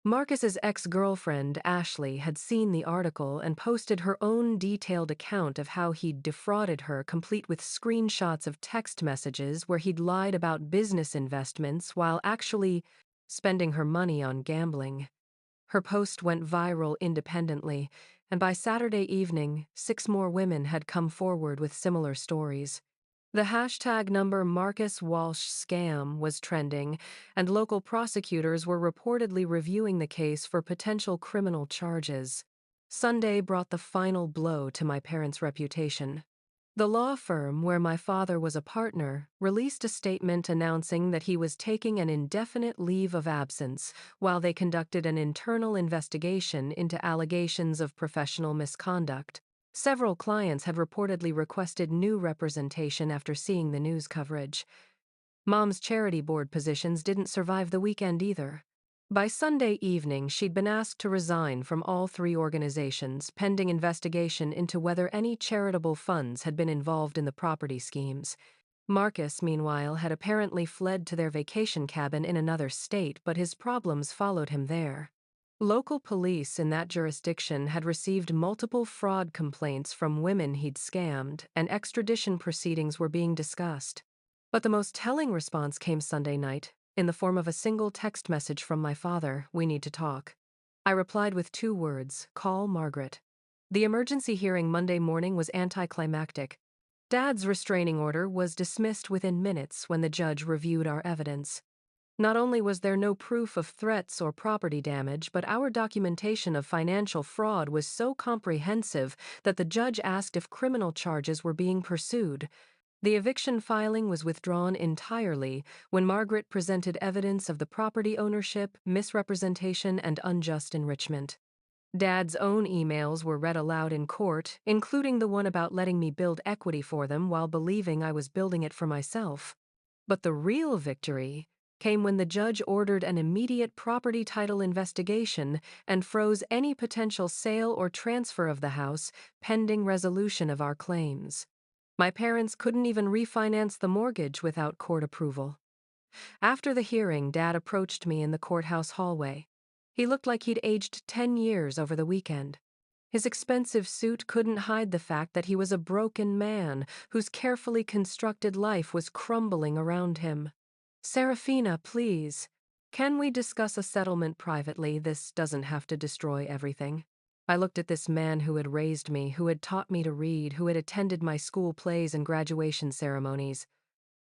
Marcus's ex-girlfriend, Ashley, had seen the article and posted her own detailed account of how he'd defrauded her, complete with screenshots of text messages where he'd lied about business investments while actually spending her money on gambling. Her post went viral independently, and by Saturday evening, 6 more women had come forward with similar stories. The hashtag number Marcus Walsh scam was trending, and local prosecutors were reportedly reviewing the case for potential criminal charges. Sunday brought the final blow to my parents' reputation. The law firm where my father was a partner released a statement announcing that he was taking an indefinite leave of absence while they conducted an internal investigation into allegations of professional misconduct. Several clients had reportedly requested new representation after seeing the news coverage. Mom's charity board positions didn't survive the weekend either. By Sunday evening, she'd been asked to resign from all 3 organizations, pending investigation into whether any charitable funds had been involved in the property schemes. Marcus, meanwhile, had apparently fled to their vacation cabin in another state, but his problems followed him there. Local police in that jurisdiction had received multiple fraud complaints from women he'd scammed, and extradition proceedings were being discussed. But the most telling response came Sunday night, in the form of a single text message from my father, "We need to talk." I replied with 2 words, "Call Margaret." The emergency hearing Monday morning was anticlimactic. Dad's restraining order was dismissed within minutes when the judge reviewed our evidence. Not only was there no proof of threats or property damage, but our documentation of financial fraud was so comprehensive that the judge asked if criminal charges were being pursued. The eviction filing was withdrawn entirely when Margaret presented evidence of the property ownership, misrepresentation, and unjust enrichment. Dad's own emails were read aloud in court, including the one about letting me build equity for them while believing I was building it for myself. But the real victory came when the judge ordered an immediate property title investigation and froze any potential sale or transfer of the house pending resolution of our claims. My parents couldn't even refinance the mortgage without court approval. After the hearing, Dad approached me in the courthouse hallway. He looked like he'd aged 10 years over the weekend. His expensive suit couldn't hide the fact that he was a broken man whose carefully constructed life was crumbling around him. "Serafina, please. Can we discuss a settlement privately? This doesn't have to destroy everything." I looked at this man who had raised me, who had taught me to read, who had attended my school plays and graduation ceremonies.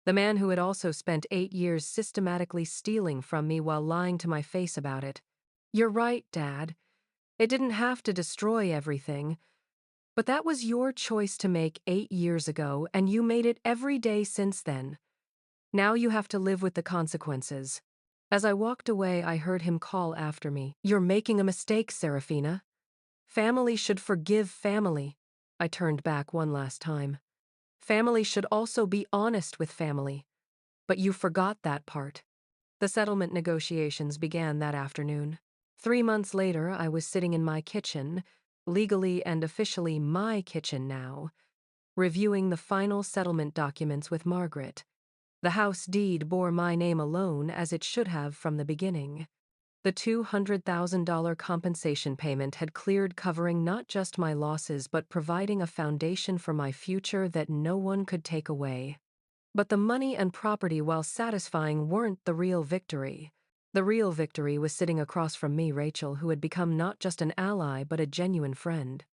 The man who had also spent 8 years systematically stealing from me while lying to my face about it. "You're right, Dad. It didn't have to destroy everything. But that was your choice to make 8 years ago, and you made it every day since then. Now you have to live with the consequences." As I walked away, I heard him call after me, "You're making a mistake, Serafina. Family should forgive family." I turned back one last time. "Family should also be honest with family. But you forgot that part." The settlement negotiations began that afternoon. 3 months later, I was sitting in my kitchen, legally and officially my kitchen now, reviewing the final settlement documents with Margaret. The house deed bore my name alone as it should have from the beginning. The $200,000 compensation payment had cleared, covering not just my losses but providing a foundation for my future that no one could take away. But the money and property, while satisfying, weren't the real victory. The real victory was sitting across from me, Rachel, who had become not just an ally but a genuine friend.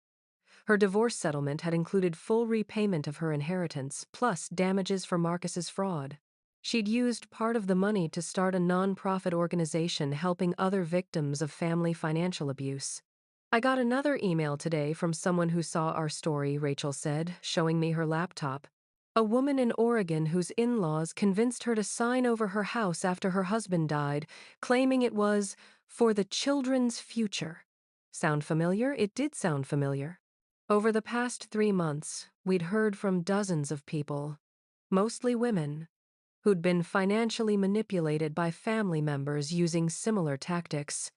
Her divorce settlement had included full repayment of her inheritance, plus damages for Marcus's fraud. She'd used part of the money to start a non-profit organization helping other victims of family financial abuse. I got another email today from someone who saw our story, Rachel said, showing me her laptop. A woman in Oregon whose in-laws convinced her to sign over her house after her husband died, claiming it was for the children's future. Sound familiar? It did sound familiar. Over the past 3 months, we'd heard from dozens of people, mostly women, who'd been financially manipulated by family members using similar tactics.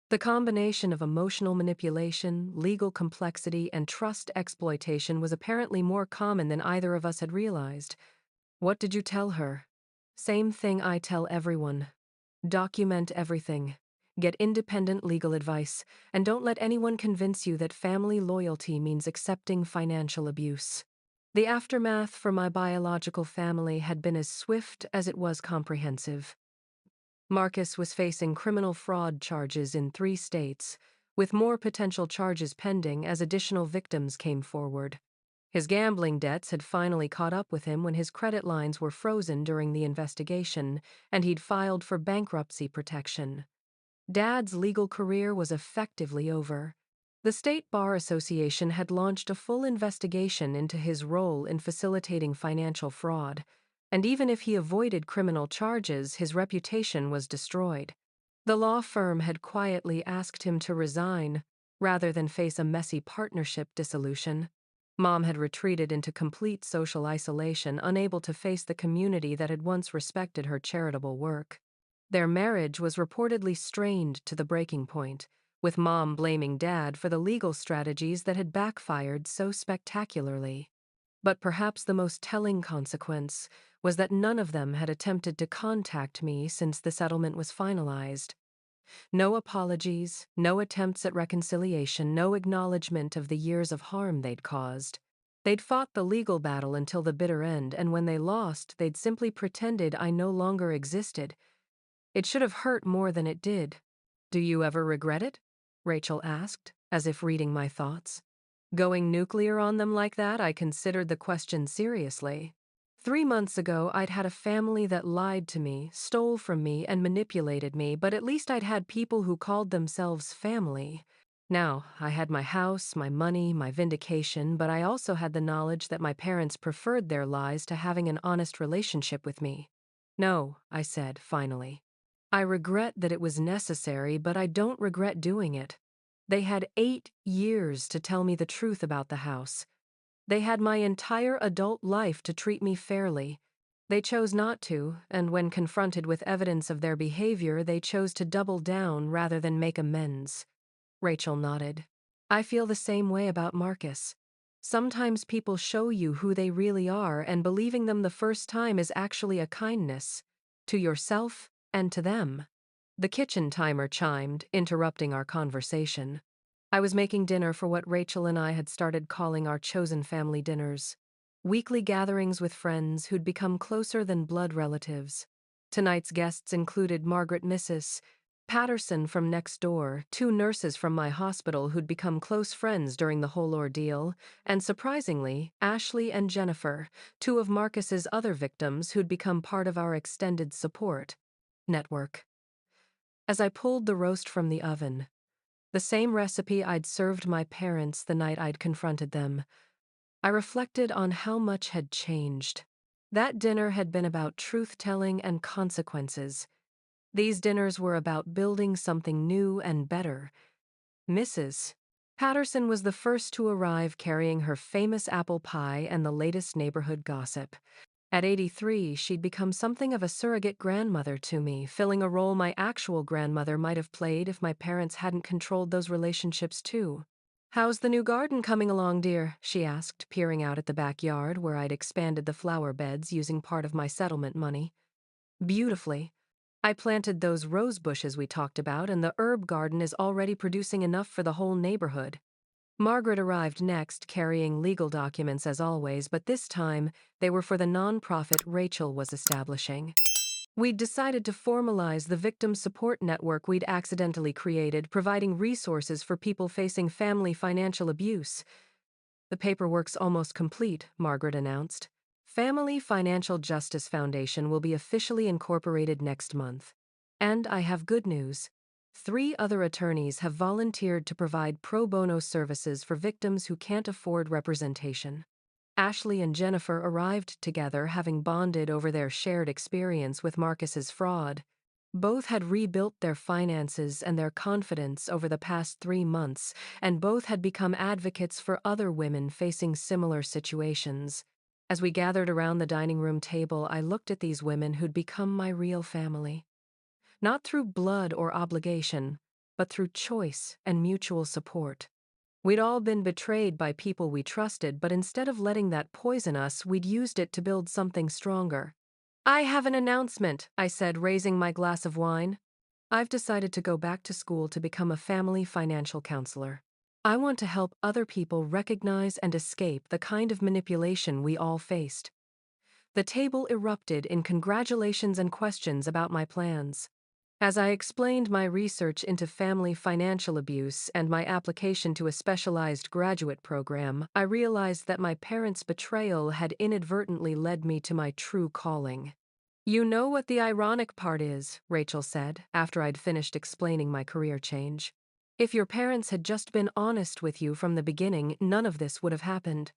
The combination of emotional manipulation, legal complexity, and trust exploitation was apparently more common than either of us had realized. What did you tell her? Same thing I tell everyone. Document everything. Get independent legal advice, and don't let anyone convince you that family loyalty means accepting financial abuse. The aftermath for my biological family had been as swift as it was comprehensive. Marcus was facing criminal fraud charges in 3 states, with more potential charges pending as additional victims came forward. His gambling debts had finally caught up with him when his credit lines were frozen during the investigation, and he'd filed for bankruptcy protection. Dad's legal career was effectively over. The State Bar Association had launched a full investigation into his role in facilitating financial fraud, and even if he avoided criminal charges, his reputation was destroyed. The law firm had quietly asked him to resign, rather than face a messy partnership dissolution. Mom had retreated into complete social isolation, unable to face the community that had once respected her charitable work. Their marriage was reportedly strained to the breaking point, with Mom blaming Dad for the legal strategies that had backfired so spectacularly. But perhaps the most telling consequence was that none of them had attempted to contact me since the settlement was finalized. No apologies, no attempts at reconciliation, no acknowledgement of the years of harm they'd caused. They'd fought the legal battle until the bitter end, and when they lost, they'd simply pretended I no longer existed. It should have hurt more than it did. Do you ever regret it? Rachel asked, as if reading my thoughts. Going nuclear on them like that, I considered the question seriously. 3 months ago, I'd had a family that lied to me, stole from me, and manipulated me, but at least I'd had people who called themselves family. Now, I had my house, my money, my vindication, but I also had the knowledge that my parents preferred their lies to having an honest relationship with me. No, I said, finally. I regret that it was necessary, but I don't regret doing it. They had 8 years to tell me the truth about the house. They had my entire adult life to treat me fairly. They chose not to, and when confronted with evidence of their behavior, they chose to double down rather than make amends. Rachel nodded. I feel the same way about Marcus. Sometimes people show you who they really are, and believing them the first time is actually a kindness. To yourself and to them. The kitchen timer chimed, interrupting our conversation. I was making dinner for what Rachel and I had started calling our chosen family dinners. Weekly gatherings with friends who'd become closer than blood relatives. Tonight's guests included Margaret Mrs. Patterson from next door, 2 nurses from my hospital who'd become close friends during the whole ordeal, and surprisingly, Ashley and Jennifer, 2 of Marcus's other victims who'd become part of our extended support network. As I pulled the roast from the oven, the same recipe I'd served my parents the night I'd confronted them, I reflected on how much had changed. That dinner had been about truth-telling and consequences. These dinners were about building something new and better. Mrs. Patterson was the first to arrive carrying her famous apple pie and the latest neighborhood gossip. At 83, she'd become something of a surrogate grandmother to me, filling a role my actual grandmother might have played if my parents hadn't controlled those relationships too. "How's the new garden coming along, dear?" she asked, peering out at the backyard where I'd expanded the flower beds using part of my settlement money. "Beautifully. I planted those rose bushes we talked about, and the herb garden is already producing enough for the whole neighborhood." Margaret arrived next, carrying legal documents as always, but this time they were for the nonprofit Rachel was establishing. We'd decided to formalize the victim support network we'd accidentally created, providing resources for people facing family financial abuse. "The paperwork's almost complete," Margaret announced. "Family Financial Justice Foundation will be officially incorporated next month. And I have good news. 3 other attorneys have volunteered to provide pro bono services for victims who can't afford representation." Ashley and Jennifer arrived together, having bonded over their shared experience with Marcus's fraud. Both had rebuilt their finances and their confidence over the past 3 months, and both had become advocates for other women facing similar situations. As we gathered around the dining room table, I looked at these women who'd become my real family. Not through blood or obligation, but through choice and mutual support. We'd all been betrayed by people we trusted, but instead of letting that poison us, we'd used it to build something stronger. "I have an announcement," I said, raising my glass of wine. "I've decided to go back to school to become a family financial counselor. I want to help other people recognize and escape the kind of manipulation we all faced." The table erupted in congratulations and questions about my plans. As I explained my research into family financial abuse and my application to a specialized graduate program, I realized that my parents' betrayal had inadvertently led me to my true calling. "You know what the ironic part is," Rachel said, after I'd finished explaining my career change. "If your parents had just been honest with you from the beginning, none of this would have happened.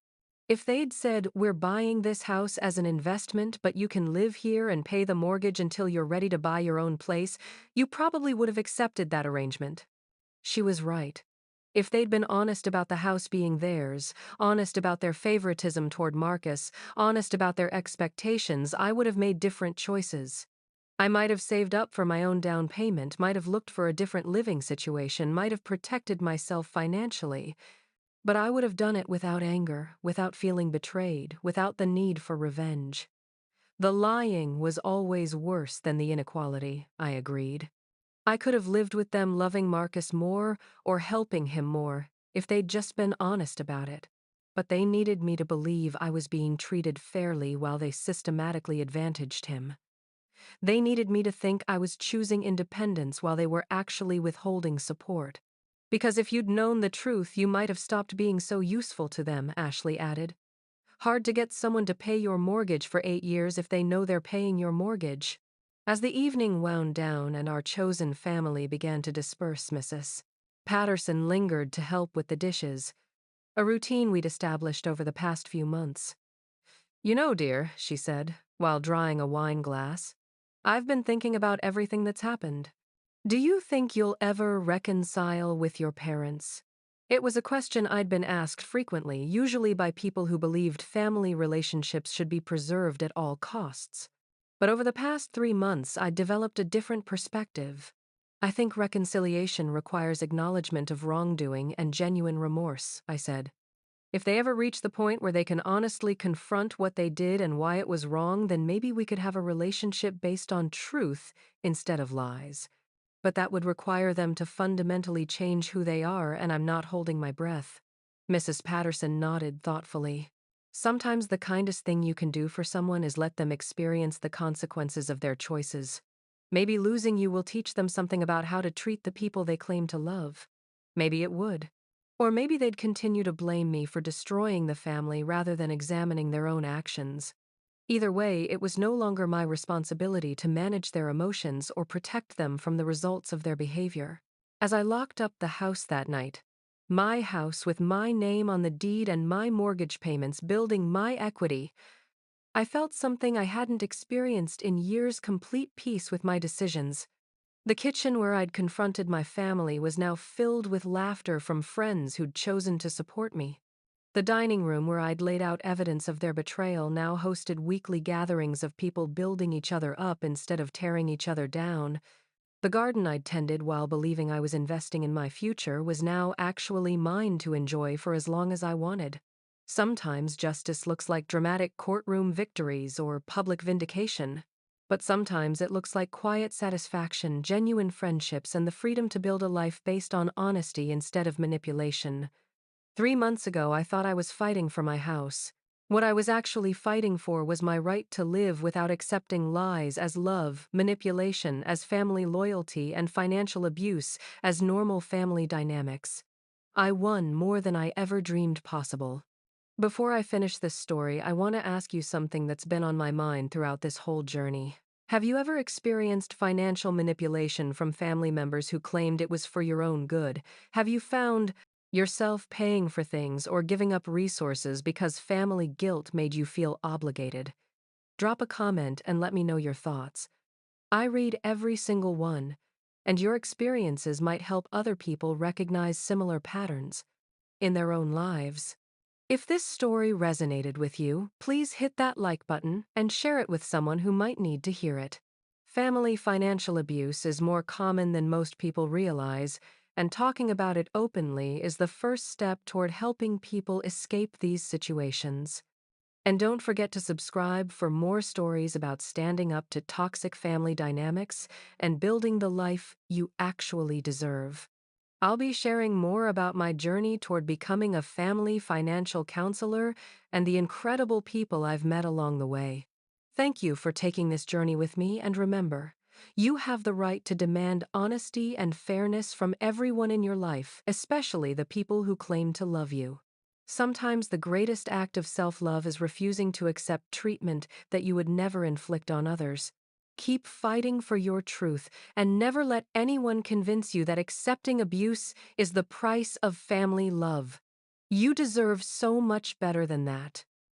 If they'd said, 'We're buying this house as an investment, but you can live here and pay the mortgage until you're ready to buy your own place,' you probably would have accepted that arrangement." She was right. If they'd been honest about the house being theirs, honest about their favoritism toward Marcus, honest about their expectations, I would have made different choices. I might have saved up for my own down payment, might have looked for a different living situation, might have protected myself financially. But I would have done it without anger, without feeling betrayed, without the need for revenge. The lying was always worse than the inequality, I agreed. I could have lived with them loving Marcus more or helping him more if they'd just been honest about it. But they needed me to believe I was being treated fairly while they systematically advantaged him. They needed me to think I was choosing independence while they were actually withholding support. "Because if you'd known the truth, you might have stopped being so useful to them," Ashley added. "Hard to get someone to pay your mortgage for 8 years if they know they're paying your mortgage." As the evening wound down and our chosen family began to disperse, Mrs. Patterson lingered to help with the dishes, a routine we'd established over the past few months. "You know, dear," she said, while drying a wine glass, "I've been thinking about everything that's happened. Do you think you'll ever reconcile with your parents?" It was a question I'd been asked frequently, usually by people who believed family relationships should be preserved at all costs. But over the past 3 months, I'd developed a different perspective. "I think reconciliation requires acknowledgement of wrongdoing and genuine remorse," I said. "If they ever reach the point where they can honestly confront what they did and why it was wrong, then maybe we could have a relationship based on truth instead of lies. But that would require them to fundamentally change who they are, and I'm not holding my breath." Mrs. Patterson nodded thoughtfully. "Sometimes the kindest thing you can do for someone is let them experience the consequences of their choices. Maybe losing you will teach them something about how to treat the people they claim to love. Maybe it would. Or maybe they'd continue to blame me for destroying the family rather than examining their own actions. Either way, it was no longer my responsibility to manage their emotions or protect them from the results of their behavior." As I locked up the house that night, my house with my name on the deed and my mortgage payments building my equity, I felt something I hadn't experienced in years: complete peace with my decisions. The kitchen where I'd confronted my family was now filled with laughter from friends who'd chosen to support me. The dining room where I'd laid out evidence of their betrayal now hosted weekly gatherings of people building each other up instead of tearing each other down. The garden I'd tended while believing I was investing in my future was now actually mine to enjoy for as long as I wanted. Sometimes justice looks like dramatic courtroom victories or public vindication. But sometimes it looks like quiet satisfaction, genuine friendships, and the freedom to build a life based on honesty instead of manipulation. 3 months ago, I thought I was fighting for my house. What I was actually fighting for was my right to live without accepting lies as love, manipulation as family loyalty, and financial abuse as normal family dynamics. I won more than I ever dreamed possible. Before I finish this story, I want to ask you something that's been on my mind throughout this whole journey. Have you ever experienced financial manipulation from family members who claimed it was for your own good? Have you found yourself paying for things or giving up resources because family guilt made you feel obligated? Drop a comment and let me know your thoughts. I read every single one, and your experiences might help other people recognize similar patterns in their own lives. If this story resonated with you, please hit that like button and share it with someone who might need to hear it. Family financial abuse is more common than most people realize, and talking about it openly is the first step toward helping people escape these situations. And don't forget to subscribe for more stories about standing up to toxic family dynamics and building the life you actually deserve. I'll be sharing more about my journey toward becoming a family financial counselor and the incredible people I've met along the way. Thank you for taking this journey with me, and remember, you have the right to demand honesty and fairness from everyone in your life, especially the people who claim to love you. Sometimes the greatest act of self-love is refusing to accept treatment that you would never inflict on others. Keep fighting for your truth and never let anyone convince you that accepting abuse is the price of family love. You deserve so much better than that.